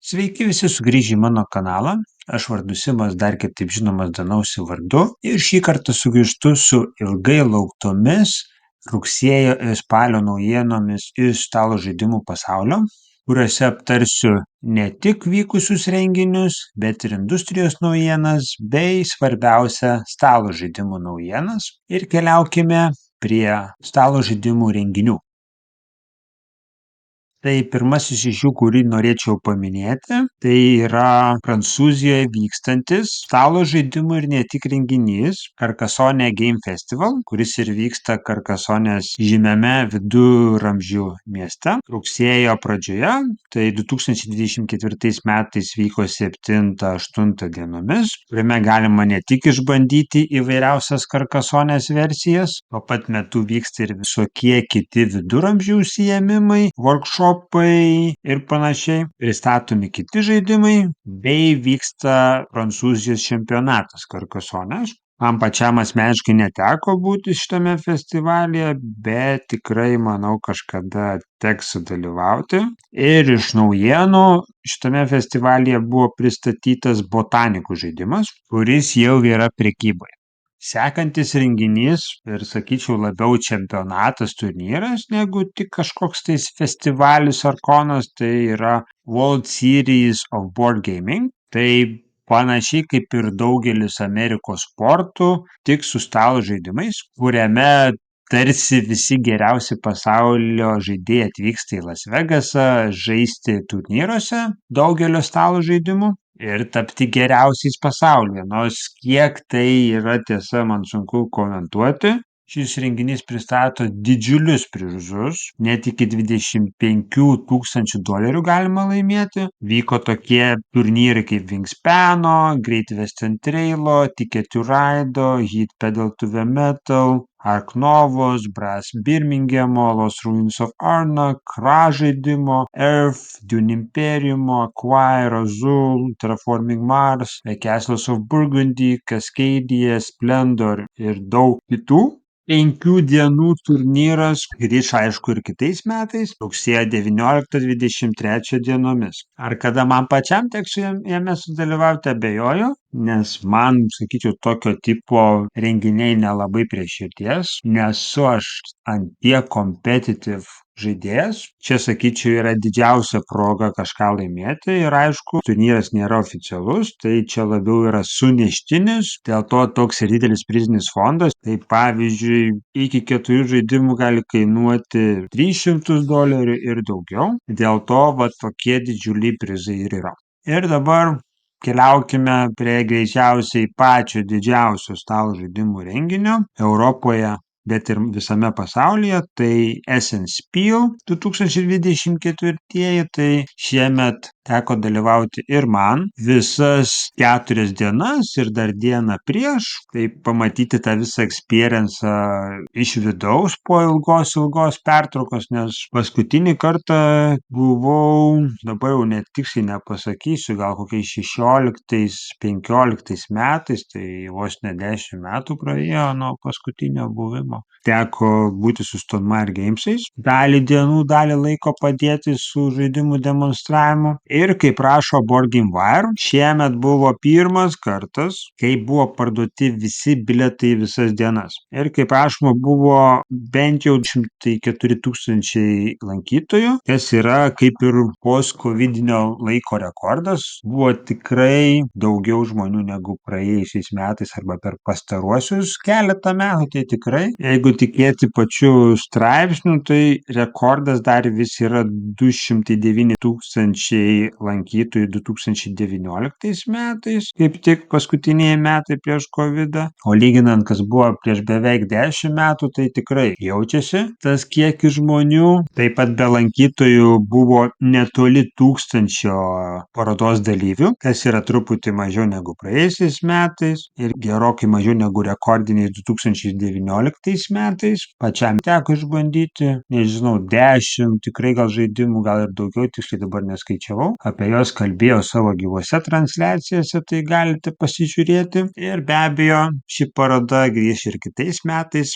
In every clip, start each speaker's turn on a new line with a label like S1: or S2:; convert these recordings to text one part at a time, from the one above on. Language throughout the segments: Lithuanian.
S1: Sveiki visi sugrįžę į mano kanalą. Aš vardu Simas, dar kitaip žinomas Danausi vardu. Ir šį kartą sugrįžtu su ilgai lauktomis rugsėjo ir spalio naujienomis iš stalo žaidimų pasaulio, kuriuose aptarsiu ne tik vykusius renginius, bet ir industrijos naujienas bei svarbiausia stalo žaidimų naujienas. Ir keliaukime prie stalo žaidimų renginių. Tai pirmasis iš jų, kurį norėčiau paminėti, tai yra Prancūzijoje vykstantis stalo žaidimų ir ne tik renginys Carcassonne Game Festival, kuris ir vyksta Carcassonės žymiame viduramžių mieste rugsėjo pradžioje, tai 2024 metais vyko 7-8 dienomis, kuriame galima ne tik išbandyti įvairiausias Carcassonės versijas, tuo pat metu vyksta ir visokie kiti viduramžių užsiėmimai, workshopai ir panašiai, pristatomi kiti žaidimai, bei vyksta Prancūzijos čempionatas Carcassonne. Man pačiam asmeniškai neteko būti šitame festivalyje, bet tikrai manau kažkada teks sudalyvauti. Ir iš naujienų šitame festivalyje buvo pristatytas botanikų žaidimas, kuris jau yra prekyboje. Sekantis renginys ir sakyčiau labiau čempionatas, turnyras, negu tik kažkoks tais festivalis ar konas, tai yra World Series of Board Gaming. Tai panašiai kaip ir daugelis Amerikos sportų, tik su stalo žaidimais, kuriame tarsi visi geriausi pasaulio žaidėjai atvyksta į Las Vegasą žaisti turnyruose daugelio stalo žaidimų ir tapti geriausiais pasaulyje. Nors kiek tai yra tiesa, man sunku komentuoti. Šis renginys pristato didžiulius prizus, net iki $25,000 galima laimėti. Vyko tokie turnyrai kaip Wingspano, Great Western Trailo, Ticket to Ride, Heat Pedal to the Metal, Ark Novos, Brass Birminghamo, Lost Ruins of Arnak, Kra žaidimo, Earth, Dune Imperiumo, Acquire, Azul, Terraforming Mars, The Castles of Burgundy, Cascadia, Splendor ir daug kitų. 5 dienų turnyras grįš aišku ir kitais metais, rugsėjo 19-23 dienomis. Ar kada man pačiam teks jame sudalyvauti, abejoju, nes man, sakyčiau, tokio tipo renginiai nelabai prie širdies, nesu aš ant tiek competitive žaidėjas. Čia, sakyčiau, yra didžiausia proga kažką laimėti ir aišku, turnyras nėra oficialus, tai čia labiau yra suneštinis, dėl to toks ir didelis prizinis fondas. Tai pavyzdžiui, iki 4 žaidimų gali kainuoti $300 ir daugiau, dėl to va tokie didžiuliai prizai ir yra. Ir dabar keliaukime prie greičiausiai pačio didžiausio stalo žaidimų renginio Europoje, bet ir visame pasaulyje, tai Essence Spiel 2024, tai šiemet teko dalyvauti ir man visas 4 dienas ir dar dieną prieš, tai pamatyti tą visą experience'ą iš vidaus po ilgos pertraukos, nes paskutinį kartą buvau, dabar jau net tiksliai nepasakysiu, gal kokiais 16-15 metais, tai vos ne 10 metų praėjo nuo paskutinio buvimo. Teko būti su Stonemaier Games'ais, dalį dienų, dalį laiko padėti su žaidimų demonstravimu. Ir kaip rašo Board Game Wire, šiemet buvo pirmas kartas, kai buvo parduoti visi bilietai visas dienas. Ir kaip rašoma, buvo bent jau 104,000 lankytojų, kas yra kaip ir post-covidinio laiko rekordas. Buvo tikrai daugiau žmonių negu praėjusiais metais arba per pastaruosius keletą metų, tai tikrai. Jeigu tikėti pačių straipsnių, tai rekordas dar vis yra 209,000 lankytojų 2019 metais, kaip tik paskutiniai metai prieš COVID-ą. O lyginant, kas buvo prieš beveik 10 metų, tai tikrai jaučiasi tas kiekis žmonių. Taip pat be lankytojų buvo netoli 1000 parodos dalyvių, kas yra truputį mažiau negu praėjusiais metais ir gerokai mažiau negu rekordiniais 2019 metais. Pačiam teko išbandyti, nežinau, 10, tikrai gal žaidimų, gal ir daugiau, tiksliai dabar neskaičiavau. Apie juos kalbėjau savo gyvose transliacijose, tai galite pasižiūrėti. Ir be abejo, ši paroda grįš ir kitais metais.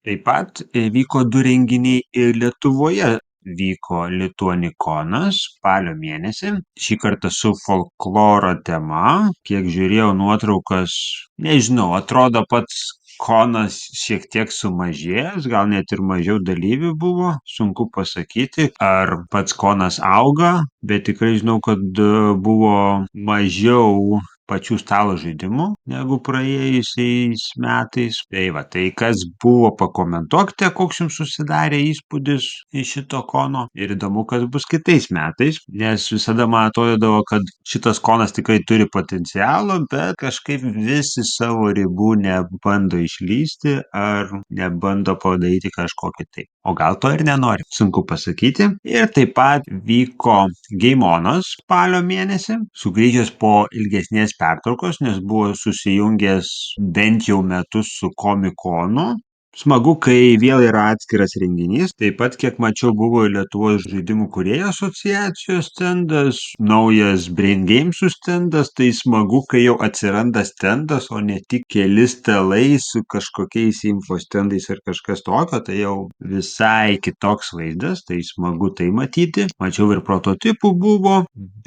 S1: Taip pat vyko 2 renginiai ir Lietuvoje vyko Lituanikonas spalio mėnesį. Šį kartą su folkloro tema. Kiek žiūrėjau nuotraukas, nežinau, atrodo pats konas šiek tiek sumažėjęs, gal net ir mažiau dalyvių buvo, sunku pasakyti, ar pats konas auga, bet tikrai žinau, kad buvo mažiau pačių stalo žaidimų negu praėjusiais metais. Tai va, tai kas buvo, pakomentuokite, koks jums susidarė įspūdis iš šito kono ir įdomu, kas bus kitais metais, nes visada man atrodydavo, kad šitas konas tikrai turi potencialo, bet kažkaip vis iš savo ribų nebando išlysti ar nebando padaryti kažkokį tai. O gal to ir nenori, sunku pasakyti. Ir taip pat vyko Geimonas spalio mėnesį, sugrįžęs po ilgesnės pertraukos, nes buvo susijungęs bent jau metus su Komikonu. Smagu, kai vėl yra atskiras renginys. Taip pat, kiek mačiau, buvo ir Lietuvos žaidimų kūrėjų asociacijos stendas, naujas Brain Gamesų stendas. Tai smagu, kai jau atsiranda stendas, o ne tik keli stalai su kažkokiais infostendais ar kažkas tokio. Tai jau visai kitoks vaizdas, tai smagu tai matyti. Mačiau ir prototipų buvo,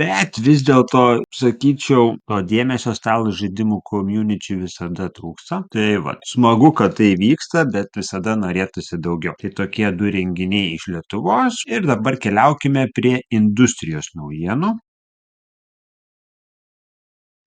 S1: bet vis dėlto, sakyčiau, to dėmesio stalo žaidimų community visada trūksta. Tai va, smagu, kad tai vyksta, bet visada norėtųsi daugiau. Tai tokie du renginiai iš Lietuvos ir dabar keliaukime prie industrijos naujienų.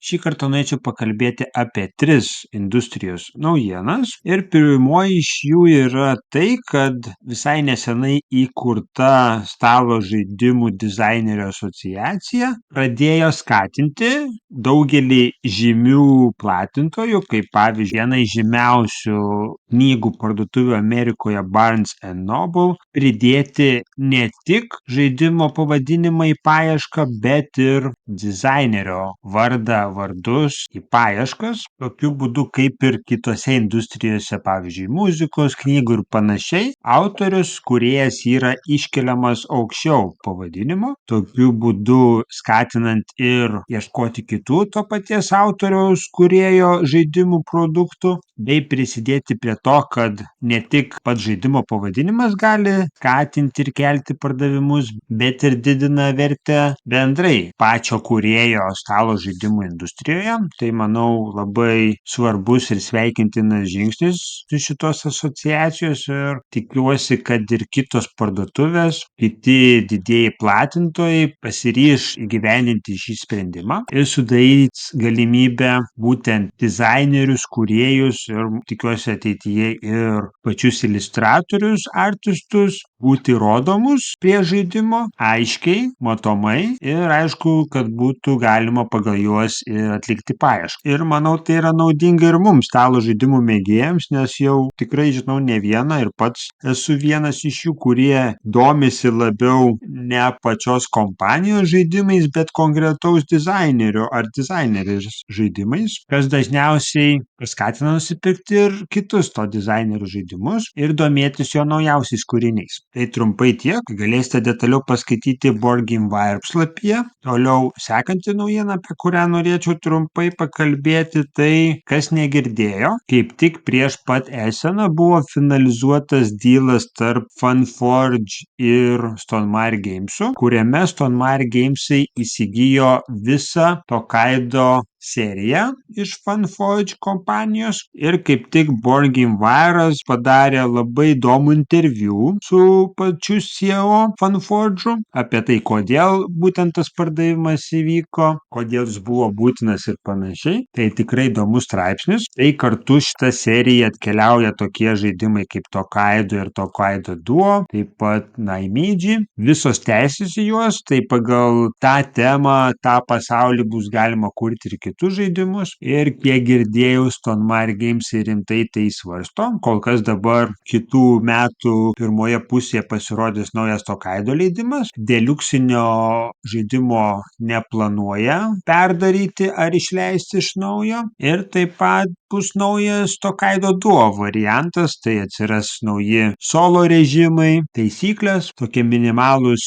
S1: Šį kartą norėčiau pakalbėti apie 3 industrijos naujienas ir pirmoji iš jų yra tai, kad visai nesenai įkurta stalo žaidimų dizainerių asociacija pradėjo skatinti daugelį žymių platintojų, kaip pavyzdžiui viena iš žymiausių knygų parduotuvių Amerikoje Barnes & Noble, pridėti ne tik žaidimo pavadinimą į paiešką, bet ir dizainerio vardą, vardus į paieškas, tokiu būdu kaip ir kitose industrijose, pavyzdžiui, muzikos, knygų ir panašiai, autorius, kūrėjas yra iškeliamas aukščiau pavadinimo, tokiu būdu skatinant ir ieškoti kitų to paties autoriaus kūrėjo žaidimų produktų, bei prisidėti prie to, kad ne tik pats žaidimo pavadinimas gali skatinti ir kelti pardavimus, bet ir didina vertę bendrai pačio kūrėjo stalo žaidimų industrijoje. Tai, manau, labai svarbus ir sveikintinas žingsnis šitos asociacijos ir tikiuosi, kad ir kitos parduotuvės, kiti didieji platintojai pasiryš įgyvendinti šį sprendimą ir sudarys galimybę būtent dizainerius, kūrėjus ir tikiuosi ateityje ir pačius iliustratorius, artistus būti rodomus prie žaidimo aiškiai, matomai ir aišku, kad būtų galima pagal juos ir atlikti paiešką. Ir manau, tai yra naudinga ir mums, stalo žaidimų mėgėjams, nes jau tikrai žinau ne vieną ir pats esu vienas iš jų, kurie domisi labiau ne pačios kompanijos žaidimais, bet konkretaus dizainerio ar dizainerės žaidimais, kas dažniausiai paskatina nusipirkti ir kitus to dizainerio žaidimus ir domėtis jo naujausiais kūriniais. Tai trumpai tiek, galėsite detaliau paskaityti Board Game Wire puslapyje. Toliau sekanti naujiena, apie kurią norėčiau trumpai pakalbėti, tai kas negirdėjo, kaip tik prieš pat eseną buvo finalizuotas dylas tarp Funforge ir Stonemaier Gamesų, kuriame Stonemaier Gamesai įsigijo visą Tokaido seriją iš Funforge kompanijos ir kaip tik Board Game Wire'as padarė labai įdomų interviu su pačiu CEO Funforge'u apie tai, kodėl būtent tas pardavimas įvyko, kodėl jis buvo būtinas ir panašiai. Tai tikrai įdomus straipsnis. Tai kartu šitą seriją atkeliauja tokie žaidimai kaip Tokaido ir Tokaido Duo, taip pat Naimidži. Visos teisės į juos, tai pagal tą temą, tą pasaulį bus galima kurti ir kitus žaidimus. Ir kiek girdėjau, Stonemaier Gamesai rimtai tai svarsto. Kol kas dabar kitų metų pirmoje pusėje pasirodys naujas Tokaido leidimas. Deliuksinio žaidimo neplanuoja perdaryti ar išleisti iš naujo. Ir taip pat bus naujas Tokaido Duo variantas, tai atsiras nauji solo režimai, taisyklės, tokie minimalūs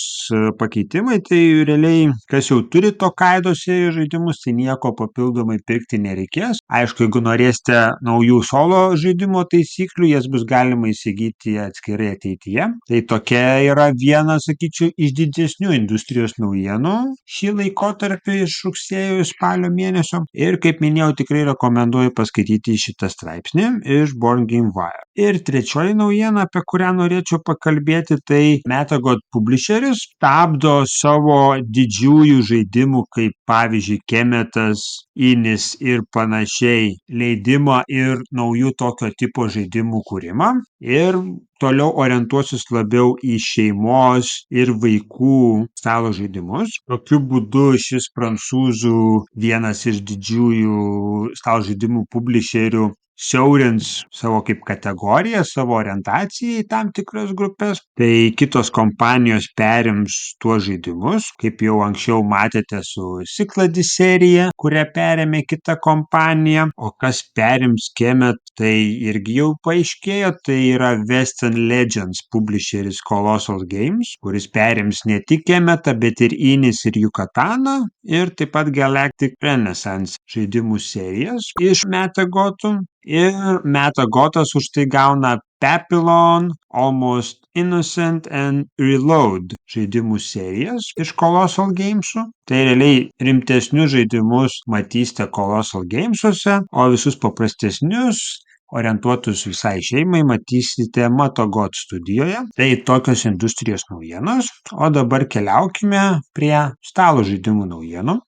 S1: pakeitimai, tai realiai, kas jau turi Tokaido serijos žaidimus, tai nieko papildomai pirkti nereikės. Aišku, jeigu norėsite naujų solo žaidimo taisyklių, jas bus galima įsigyti atskirai ateityje. Tai tokia yra viena, sakyčiau, iš didesnių industrijos naujienų šį laikotarpį iš rugsėjo ir spalio mėnesio. Ir kaip minėjau, tikrai rekomenduoju paskaityti šitą straipsnį iš Board Game Wire. Ir trečioji naujiena, apie kurią norėčiau pakalbėti, tai Metagot Publisheris stabdo savo didžiųjų žaidimų, kaip pavyzdžiui Kemetas, Inis ir panašiai leidimą ir naujų tokio tipo žaidimų kūrimą. Ir toliau orientuosis labiau į šeimos ir vaikų stalo žaidimus. Tokiu būdu šis prancūzų vienas iš didžiųjų stalo žaidimų publisherių siaurins savo kaip kategoriją, savo orientaciją į tam tikras grupės, tai kitos kompanijos perims tuos žaidimus, kaip jau anksčiau matėte su Cyclades serija, kurią perėmė kita kompanija, o kas perims Kemet, tai irgi jau paaiškėjo, tai yra Western Legends publisheris Colossal Games, kuris perims ne tik Kemetą, bet ir Inis ir Yucataną, ir taip pat Galactic Renaissance žaidimų serijas iš Metagotų. Ir Metagotas už tai gauna Papillon, Almost Innocent and Reload žaidimų serijas iš Colossal Games'ų. Tai realiai rimtesnius žaidimus matysite Colossal Games'uose, o visus paprastesnius orientuotus visai šeimai matysite Metagot studijoje. Tai tokios industrijos naujienos, o dabar keliaukime prie stalo žaidimų naujienų.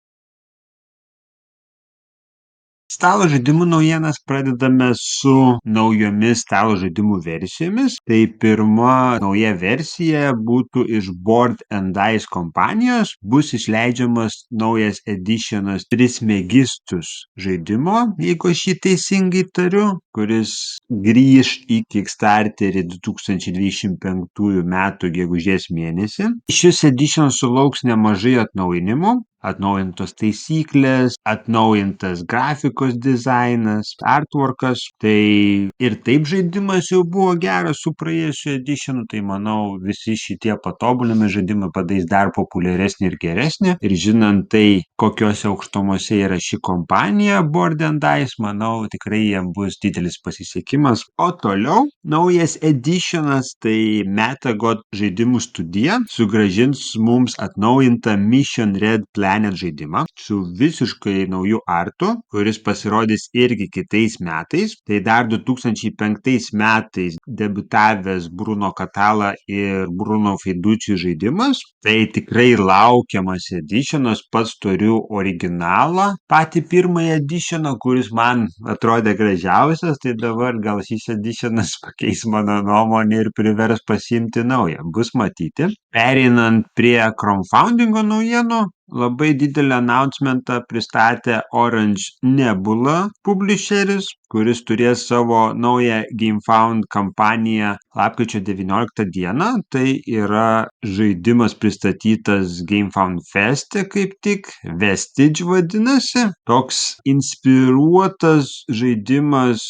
S1: Stalo žaidimų naujienas pradedame su naujomis stalo žaidimų versijomis. Tai pirma nauja versija būtų iš Board and Dice kompanijos. Bus išleidžiamas naujas editionas Trismegistus žaidimo, jeigu aš jį teisingai tariu, kuris grįž į Kickstarterį 2025 metų gegužės mėnesį. Šis editionas sulauks nemažai atnaujinimų. Atnaujintos taisyklės, atnaujintas grafikos dizainas, artworkas. Tai ir taip žaidimas jau buvo geras su praėjusiu editionu, tai manau visi šitie patobulinami žaidimai padarys dar populiaresnį ir geresnį. Ir žinant tai, kokiuose aukštumose yra ši kompanija Board and Dice, manau tikrai jiem bus didelis pasisekimas. O toliau naujas editionas, tai Metagot žaidimų studija sugrąžins mums atnaujintą Mission Red Planet žaidimą su visiškai nauju artu, kuris pasirodys irgi kitais metais. Tai dar 2005 metais debiutavęs Bruno Cathala ir Bruno Fiducci žaidimas. Tai tikrai laukiamas editionas, pats turiu originalą, patį pirmąjį editioną, kuris man atrodė gražiausias, tai dabar gal šis editionas pakeis mano nuomonę ir privers pasiimti naują. Bus matyti. Pereinant prie crowdfundingo naujienų, labai didelį announcementą pristatė Orange Nebula publisheris, kuris turės savo naują GameFound kampaniją lapkričio 19 dieną. Tai yra žaidimas pristatytas GameFound Feste, kaip tik Vestige vadinasi. Toks inspiruotas žaidimas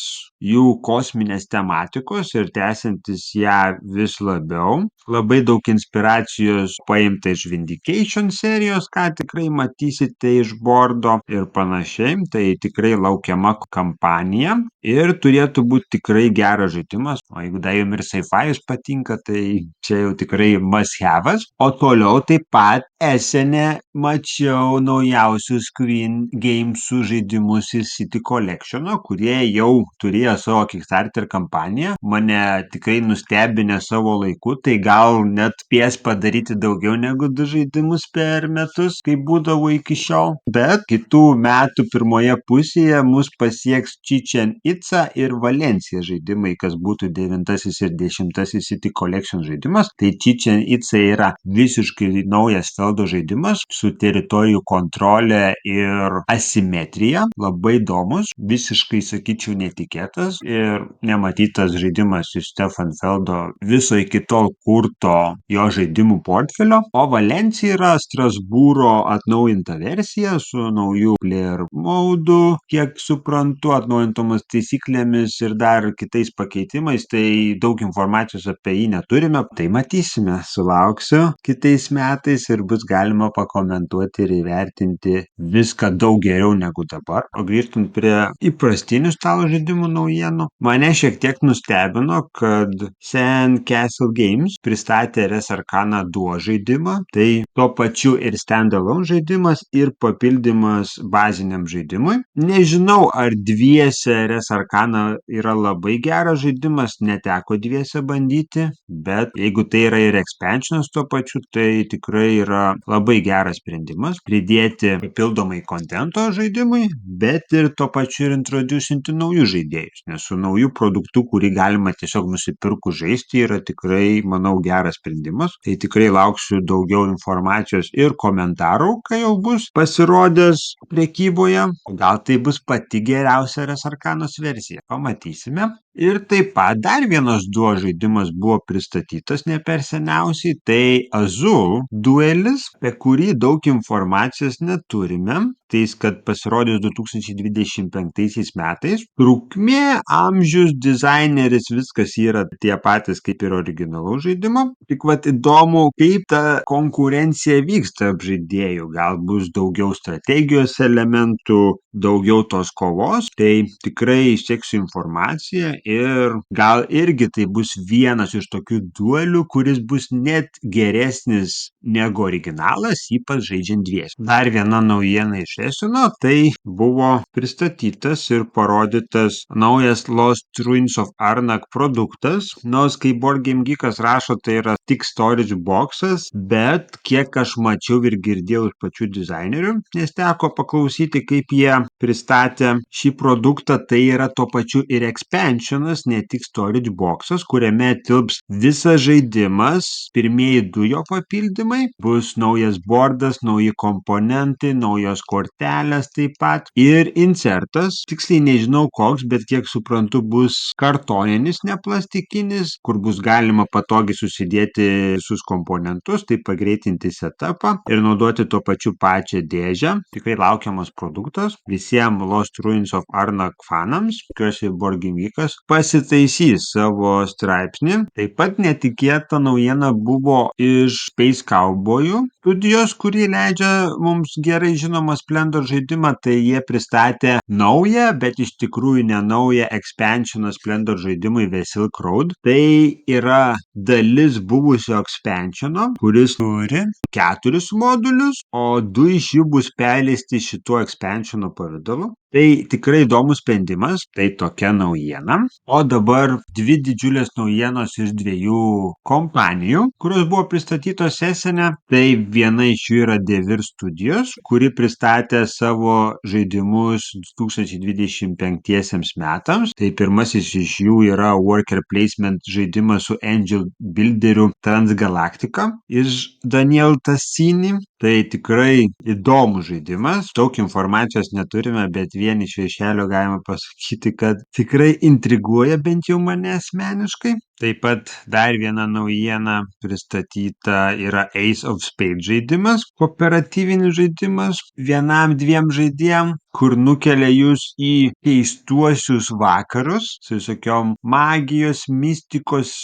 S1: jų kosminės tematikos ir tęsiantis ją vis labiau. Labai daug inspiracijos paimta iš Vindication serijos, ką tikrai matysite iš bordo ir panašiai. Tai tikrai laukiama kampanija ir turėtų būti tikrai geras žaidimas. O jeigu dar jums ir sci-fi patinka, tai čia jau tikrai must have'as. O toliau taip pat esene mačiau naujausius Queen Games'ų žaidimus iš City Collection'o, kurie jau turėjo savo Kickstarter kampaniją. Mane tikrai nustebinę savo laiku, tai gal net spės padaryti daugiau negu 2 žaidimus per metus, kaip būdavo iki šiol. Bet kitų metų pirmoje pusėje mus pasieks Chichen Itza ir Valencija žaidimai, kas būtų 9 ir 10 City Collection žaidimas. Tai Chichen Itza yra visiškai naujas Feldo žaidimas su teritorijų kontrolė ir asimetrija. Labai įdomus, visiškai sakyčiau netikėtas ir nematytas žaidimas iš Stefan Feldo viso iki tol kurto jo žaidimų portfelio. O Valencija yra Strasbūro atnaujinta versija su nauju player modu, kiek suprantu, atnaujintomis taisyklėmis ir dar kitais pakeitimais. Tai daug informacijos apie jį neturime. Tai matysime, sulauksiu kitais metais ir bus bus galima pakomentuoti ir įvertinti viską daug geriau negu dabar. O grįžtant prie įprastinių stalo žaidimų naujienų, mane šiek tiek nustebino, kad Sandcastle Games pristatė Res Arcana 2 žaidimą. Tai tuo pačiu ir standalone žaidimas, ir papildymas baziniam žaidimui. Nežinau, ar dviese Res Arcana yra labai geras žaidimas, neteko dviese bandyti, bet jeigu tai yra ir expansionas tuo pačiu, tai tikrai yra labai geras sprendimas pridėti papildomai kontento žaidimui, bet ir tuo pačiu ir introducinti naujus žaidėjus, nes su nauju produktu, kurį galima tiesiog nusipirkus žaisti, yra tikrai, manau, geras sprendimas. Tai tikrai lauksiu daugiau informacijos ir komentarų, kai jau bus pasirodęs prekyboje. Gal tai bus pati geriausia Res Arcanos versija, pamatysime. Ir taip pat dar vienas duo žaidimas buvo pristatytas ne per seniausiai, tai Azul duelis, apie kurį daug informacijos neturime. Tai jis, kad pasirodys 2025 metais. Trukmė, amžius, dizaineris, viskas yra tie patys kaip ir originalaus žaidimo. Tik vat įdomu, kaip ta konkurencija vyksta tarp žaidėjų. Gal bus daugiau strategijos elementų, daugiau tos kovos. Tai tikrai seksiu informaciją ir gal irgi tai bus vienas iš tokių duelių, kuris bus net geresnis negu originalas, ypač žaidžiant dviese. Dar viena naujiena iš Esino, tai buvo pristatytas ir parodytas naujas Lost Ruins of Arnak produktas. Nors kai Board Game Geekas rašo, tai yra tik storage boxas, bet kiek aš mačiau ir girdėjau iš pačių dizainerių, nes teko paklausyti, kaip jie pristatė šį produktą, tai yra tuo pačiu ir expansionas, ne tik storage boxas, kuriame tilps visas žaidimas, pirmieji du jo papildymai, bus naujas bordas, nauji komponentai, naujos kortelės taip pat ir insertas, tiksliai nežinau koks, bet kiek suprantu bus kartoninis, ne plastikinis, kur bus galima patogiai susidėti visus komponentus, tai pagreitinti setupą ir naudoti tuo pačiu pačią dėžę. Tikrai laukiamas produktas. Visiems Lost Ruins of Arnak fanams, tikiuosi Board Game Geekas pasitaisys savo straipsnį. Taip pat netikėta naujiena buvo iš Space Cowboyų studijos, kuri leidžia mums gerai žinomą Splendor žaidimą. Tai jie pristatė naują, bet iš tikrųjų ne naują expansioną Splendor žaidimui The Silk Road. Tai yra dalis buvusio expansiono, kuris turi 4 modulius, o 2 iš jų bus perleisti šituo expansiono pavidalu. Tai tikrai įdomus sprendimas, tai tokia naujiena. O dabar dvi didžiulės naujienos iš 2 kompanijų, kurios buvo pristatytos Esene. Tai viena iš jų yra Devir Studios, kuri pristatė savo žaidimus 2025 metams. Tai pirmasis iš jų yra Worker Placement žaidimas su Angel Builderiu Transgalactica iš Daniel Tassini. Tai tikrai įdomus žaidimas. Daug informacijos neturime, bet vien iš viršelio galima pasakyti, kad tikrai intriguoja bent jau mane asmeniškai. Taip pat dar viena naujiena pristatyta yra Ace of Spades žaidimas, kooperatyvinis žaidimas vienam, dviem žaidėjam, kur nukelia jūs į keistuosius vakarus su visokiom magijos, mistikos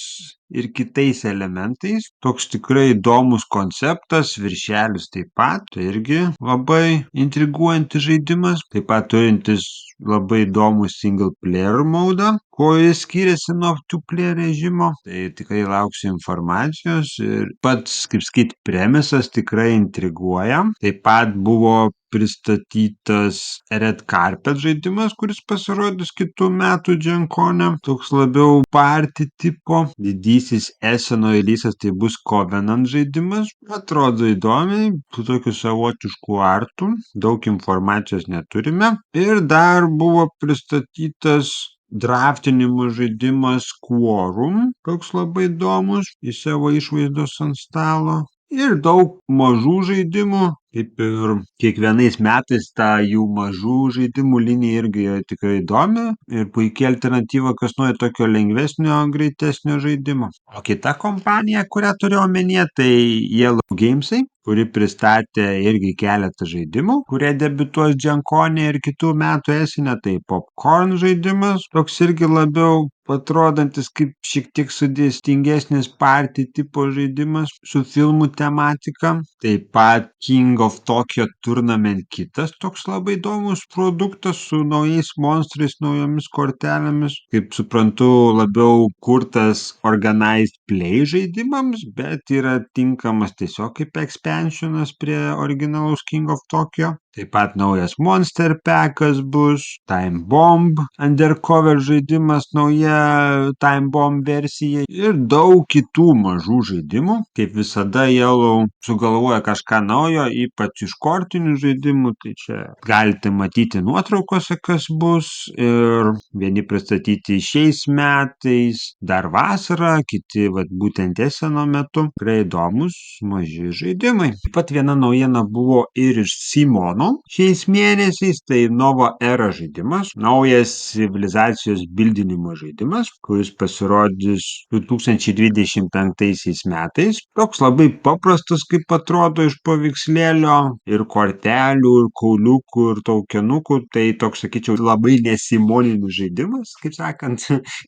S1: ir kitais elementais. Toks tikrai įdomus konceptas, viršelis taip pat, tai irgi labai intriguojantis žaidimas, taip pat turintis labai įdomų single player modą, kuo jis skiriasi nuo two player režimo. Tai tikrai lauksiu informacijos ir pats, kaip sakyt, premisas tikrai intriguoja. Taip pat buvo pristatytas Red Carpet žaidimas, kuris pasirodys kitų metų Dženkone. Toks labiau party tipo. Didysis Eseno releasas tai bus Covenant žaidimas. Atrodo įdomiai, su tokiu savotišku artu. Daug informacijos neturime. Ir dar buvo pristatytas draftinimo žaidimas Quorum. Toks labai įdomus, į savo išvaizdos ant stalo. Ir daug mažų žaidimų, Kaip ir kiekvienais metais ta jų mažų žaidimų linija irgi yra tikrai įdomi ir puikia alternatyva, kas nori tokio lengvesnio, greitesnio žaidimo. O kita kompanija, kurią turiu omenyje, tai Yellow Gamesai, kuri pristatė irgi keletą žaidimų, kurie debiutuos Dženkone ir kitų metų esine, tai Popcorn žaidimas, toks irgi labiau atrodantis kaip šiek tiek sudėtingesnis party tipo žaidimas su filmų tematika. Taip pat King of Tokyo Tournament kitas toks labai įdomus produktas su naujais monstrais, naujomis kortelėmis. Kaip suprantu, labiau kurtas organized play žaidimams, bet yra tinkamas tiesiog kaip expansionas prie originalaus King of Tokyo. Taip pat naujas Monster Packas bus, Time Bomb Undercover žaidimas, nauja Time Bomb versija ir daug kitų mažų žaidimų. Kaip visada, Yellow sugalvoja kažką naujo, ypač iš kortinių žaidimų, tai čia galite matyti nuotraukose, kas bus ir vieni pristatyti šiais metais, dar vasarą, kiti būtent eseno metu. Tikrai įdomus maži žaidimai. Taip pat viena naujiena buvo ir iš Simono šiais mėnesiais, tai Nova Era žaidimas, naujas civilizacijos bildinimo žaidimas, kuris pasirodys 2025 metais. Toks labai paprastas, kaip atrodo iš paveikslėlio, ir kortelių, ir kauliukų, ir taukenukų, tai toks, sakyčiau, labai nesimoninis žaidimas, kaip sakant,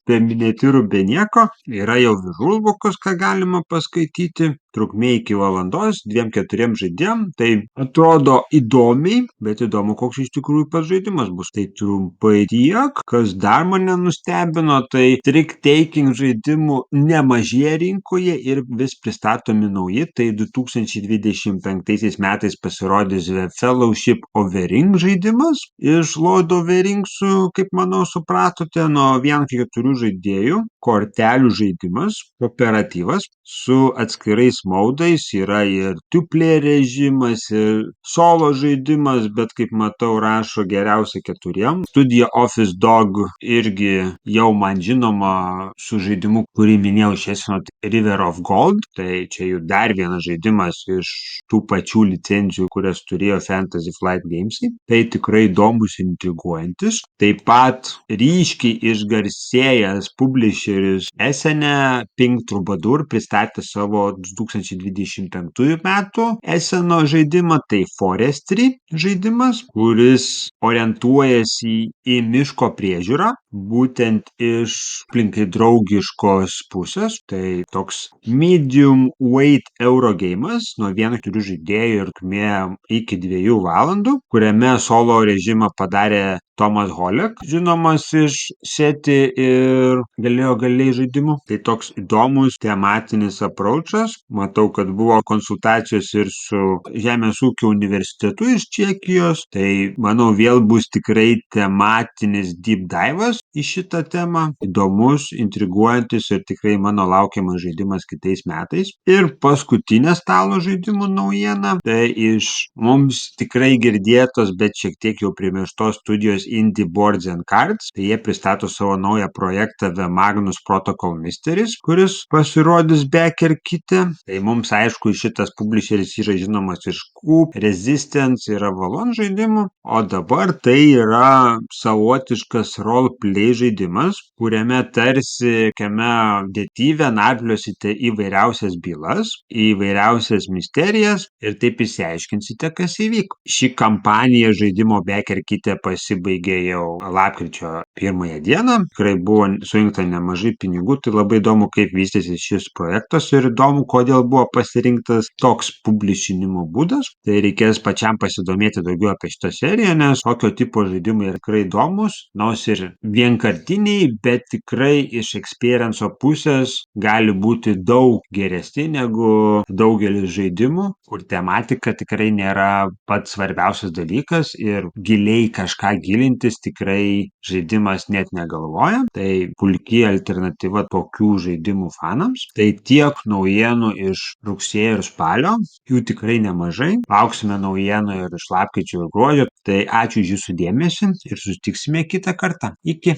S1: be miniatiūrų, be nieko. Yra jau vižulbukas, ką galima paskaityti, trukmė iki valandos, 2-4 žaidėjim, tai atrodo įdomiai, bet įdomu, koks iš tikrųjų pats žaidimas bus. Tai trumpai tiek, kas dar mane nustebino, tai trick-taking žaidimų nemažėja rinkoje ir vis pristatomi nauji, tai 2025 metais pasirodys The Fellowship of the Ring žaidimas iš Lord of the Ringsų, kaip manau supratote, nuo 1-4 žaidėjų, kortelių žaidimas, kooperatyvas su atskirais maudais, yra ir two-player režimas, ir solo žaidimas, bet kaip matau rašo geriausia 4. Studija Office Dog irgi jau man žinoma su žaidimu, kurį minėjau šiandien, River of Gold, tai čia jų dar vienas žaidimas iš tų pačių licenzijų, kurias turėjo Fantasy Flight Gamesai. Tai tikrai įdomus, intriguojantis. Taip pat ryškiai išgarsėjęs publisheris esene Pink Troubadour pristatė savo 2025 metų eseno žaidimą, tai Forestry žaidimas, kuris orientuojasi į miško priežiūrą, būtent iš aplinkai draugiškos pusės. Tai toks medium weight Eurogeimas, nuo 1-4 žaidėjų ir trukmė iki 2 valandų, kuriame solo režimą padarė Tomas Holek, žinomas iš SETI ir Galėjo Galiai žaidimų. Tai toks įdomus tematinis approachas. Matau, kad buvo konsultacijos ir su Žemės ūkio universitetu iš Čekijos. Tai manau vėl bus tikrai tematinis deep dive'as į šitą temą. Įdomus, intriguojantis ir tikrai mano laukiamas žaidimas kitais metais. Ir paskutinė stalo žaidimų naujiena, tai iš mums tikrai girdėtos, bet šiek tiek jau primirštos studijos Indie Boards and Cards. Tai jie pristato savo naują projektą The Magnus Protocol Mysteries, kuris pasirodys Becker kite. Tai mums aišku, šitas publisheris yra žinomas iš Coop, Resistance ir Avalon žaidimų, o dabar tai yra savotiškas roleplay žaidimas, kuriame tarsi kiame detektyve narpliosite įvairiausias bylas, įvairiausias misterijas ir taip išsiaiškinsite, kas įvyko. Ši kampanija žaidimo Becker kite pasibaigė jau lapkričio 1 dieną. Tikrai buvo surinkta nemažai pinigų, tai labai įdomu, kaip vystėsi šis projektas ir įdomu, kodėl buvo pasirinktas toks publishinimo būdas. Tai reikės pačiam pasidomėti daugiau apie šitą seriją, nes tokio tipo žaidimai yra tikrai įdomus, nors ir vienkartiniai, bet tikrai iš experience'o pusės gali būti daug geresni negu daugelis žaidimų, kur tematika tikrai nėra pats svarbiausias dalykas ir giliai kažką gilintis tikrai žaidimas net negalvoja. Tai puiki alternatyva tokių žaidimų fanams. Tai tiek naujienų iš rugsėjo ir spalio, jų tikrai nemažai. Lauksime naujienų ir iš lapkričio ir gruodžio. Tai ačiū už jūsų dėmesį ir susitiksime kitą kartą. Iki.